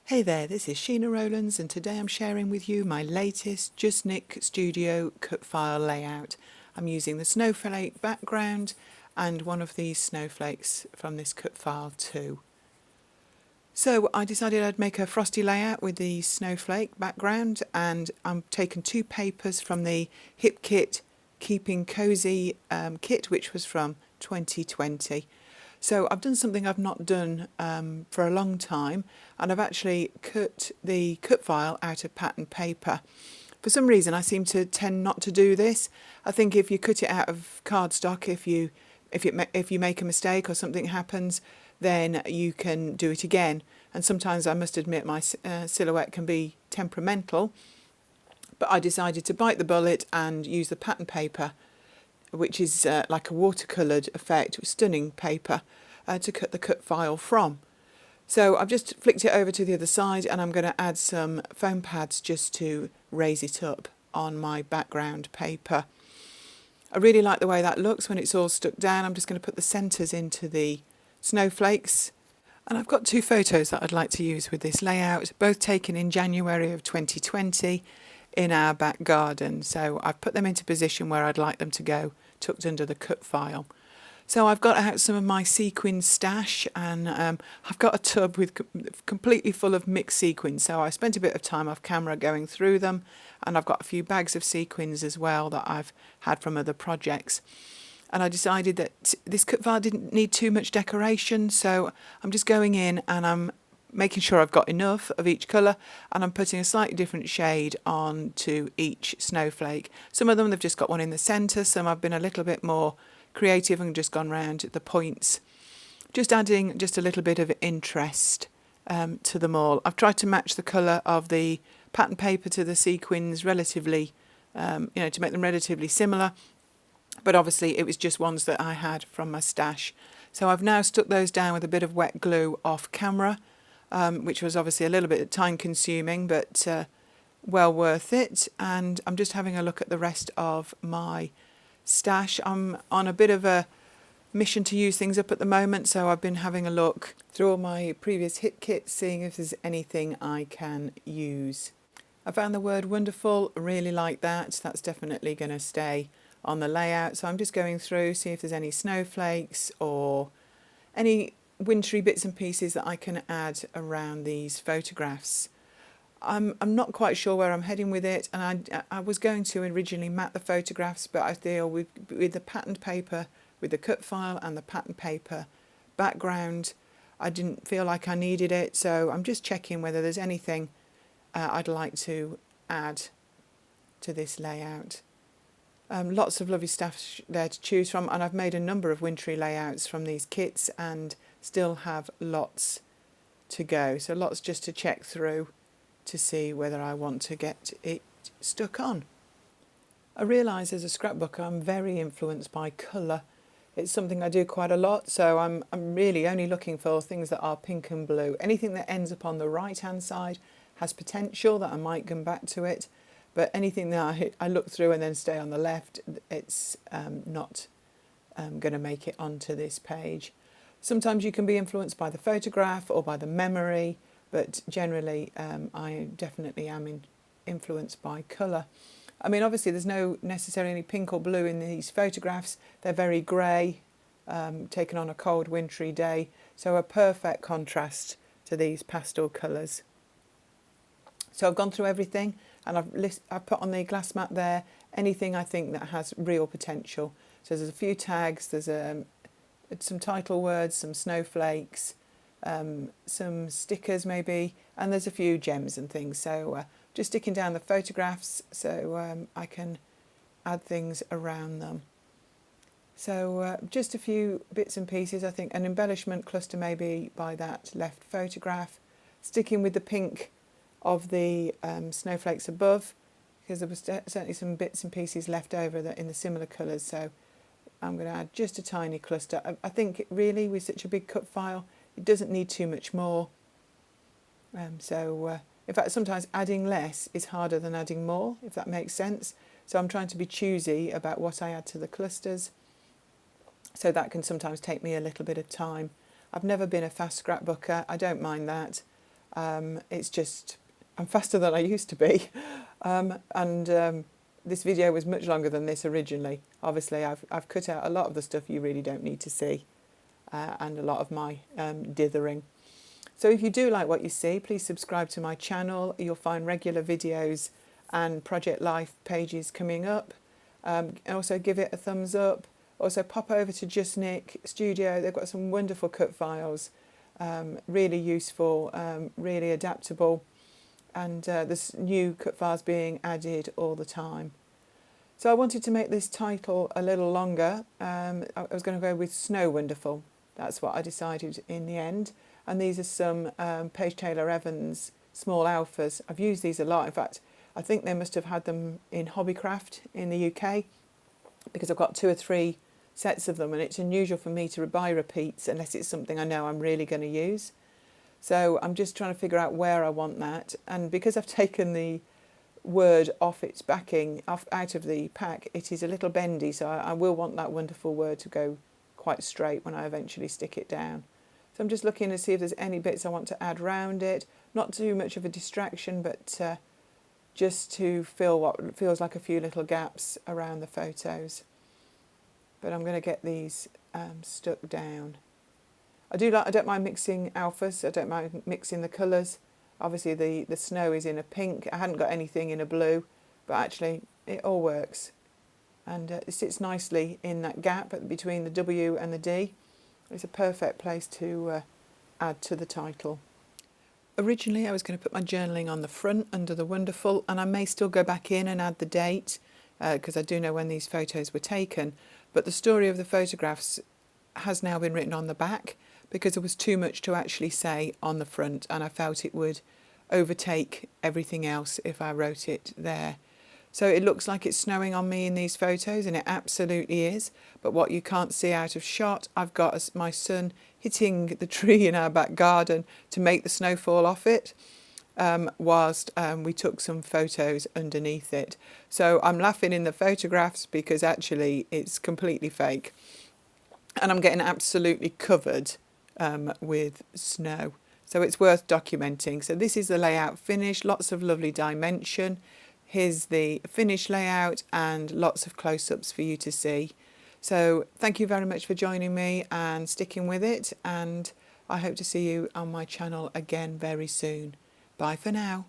Hey there, this is Sheena Rowlands and today I'm sharing with you my latest Just Nick Studio cut file layout. I'm using the Snowflake background and one of these snowflakes from this cut file too. So I decided I'd make a frosty layout with the Snowflake background, and I'm taking two papers from the HipKit Keeping Cozy kit, which was from 2020. So I've done something I've not done for a long time, and I've actually cut the cut file out of pattern paper. For some reason I seem to tend not to do this. I think if you cut it out of cardstock, if you make a mistake or something happens, then you can do it again. And sometimes I must admit my silhouette can be temperamental, but I decided to bite the bullet and use the pattern paper, which is like a watercoloured effect with stunning paper, to cut the cut file from. So I've just flicked it over to the other side, and I'm going to add some foam pads just to raise it up on my background paper. I really like the way that looks when it's all stuck down. I'm just going to put the centres into the snowflakes. And I've got two photos that I'd like to use with this layout, both taken in January of 2020 in our back garden. So I've put them into position where I'd like them to go, tucked under the cut file. So I've got out some of my sequin stash, and I've got a tub with completely full of mixed sequins. So I spent a bit of time off camera going through them, and I've got a few bags of sequins as well that I've had from other projects. And I decided that this cut file didn't need too much decoration, so I'm just going in and I'm making sure I've got enough of each colour, and I'm putting a slightly different shade onto each snowflake. Some of them they've just got one in the centre, some I've been a little bit more creative and just gone round the points, just adding just a little bit of interest to them all. I've tried to match the colour of the pattern paper to the sequins relatively, to make them relatively similar, but obviously it was just ones that I had from my stash. So I've now stuck those down with a bit of wet glue off camera, which was obviously a little bit time consuming, but well worth it. And I'm just having a look at the rest of my stash. I'm on a bit of a mission to use things up at the moment, so I've been having a look through all my previous hit kits, seeing if there's anything I can use. I found the word wonderful, really like that. That's definitely going to stay on the layout. So I'm just going through, see if there's any snowflakes or any wintry bits and pieces that I can add around these photographs. I'm not quite sure where I'm heading with it, and I was going to originally mat the photographs, but I feel with the patterned paper, with the cut file and the patterned paper background, I didn't feel like I needed it. So I'm just checking whether there's anything I'd like to add to this layout. Lots of lovely stuff there to choose from, and I've made a number of wintry layouts from these kits and still have lots to go. So lots just to check through to see whether I want to get it stuck on. I realise as a scrapbooker I'm very influenced by colour. It's something I do quite a lot, so I'm really only looking for things that are pink and blue. Anything that ends up on the right hand side has potential that I might come back to it, but anything that I look through and then stay on the left, it's not going to make it onto this page. Sometimes you can be influenced by the photograph or by the memory, but generally I definitely am influenced by colour. I mean, obviously there's no necessarily any pink or blue in these photographs. They're very grey, taken on a cold wintry day, so a perfect contrast to these pastel colours. So I've gone through everything, and I've put on the glass mat there anything I think that has real potential. So there's a few tags, there's some title words, some snowflakes, some stickers maybe, and there's a few gems and things. So just sticking down the photographs so I can add things around them. So just a few bits and pieces. I think an embellishment cluster maybe by that left photograph, sticking with the pink of the snowflakes above, because there was certainly some bits and pieces left over that in the similar colours, so I'm going to add just a tiny cluster. I think really with such a big cut file it doesn't need too much more. In fact, sometimes adding less is harder than adding more, if that makes sense. So I'm trying to be choosy about what I add to the clusters. So that can sometimes take me a little bit of time. I've never been a fast scrapbooker. I don't mind that. It's just, I'm faster than I used to be. This video was much longer than this originally. Obviously, I've cut out a lot of the stuff you really don't need to see, and a lot of my dithering. So if you do like what you see, please subscribe to my channel. You'll find regular videos and Project Life pages coming up. And also give it a thumbs up. Also pop over to Just Nick Studio. They've got some wonderful cut files, really useful, really adaptable. And there's new cut files being added all the time. So I wanted to make this title a little longer. I was going to go with Snow Wonderful. That's what I decided in the end. And these are some Page Taylor Evans small alphas. I've used these a lot. In fact, I think they must have had them in Hobbycraft in the UK, because I've got 2 or 3 sets of them, and it's unusual for me to buy repeats unless it's something I know I'm really going to use. So I'm just trying to figure out where I want that. And because I've taken the word off its backing, out of the pack, it is a little bendy, so I will want that wonderful word to go quite straight when I eventually stick it down. So I'm just looking to see if there's any bits I want to add round it. Not too much of a distraction, but just to fill what feels like a few little gaps around the photos. But I'm going to get these stuck down. I don't mind mixing alphas. I don't mind mixing the colours. Obviously the snow is in a pink. I hadn't got anything in a blue, but actually it all works. And it sits nicely in that gap between the W and the D. It's a perfect place to add to the title. Originally I was going to put my journaling on the front under the wonderful, and I may still go back in and add the date, because I do know when these photos were taken. But the story of the photographs has now been written on the back, because there was too much to actually say on the front, and I felt it would overtake everything else if I wrote it there. So it looks like it's snowing on me in these photos, and it absolutely is. But what you can't see out of shot, I've got my son hitting the tree in our back garden to make the snow fall off it, whilst we took some photos underneath it. So I'm laughing in the photographs because actually it's completely fake. And I'm getting absolutely covered with snow. So it's worth documenting. So this is the layout finished, lots of lovely dimension. Here's the finished layout and lots of close-ups for you to see. So thank you very much for joining me and sticking with it, and I hope to see you on my channel again very soon. Bye for now.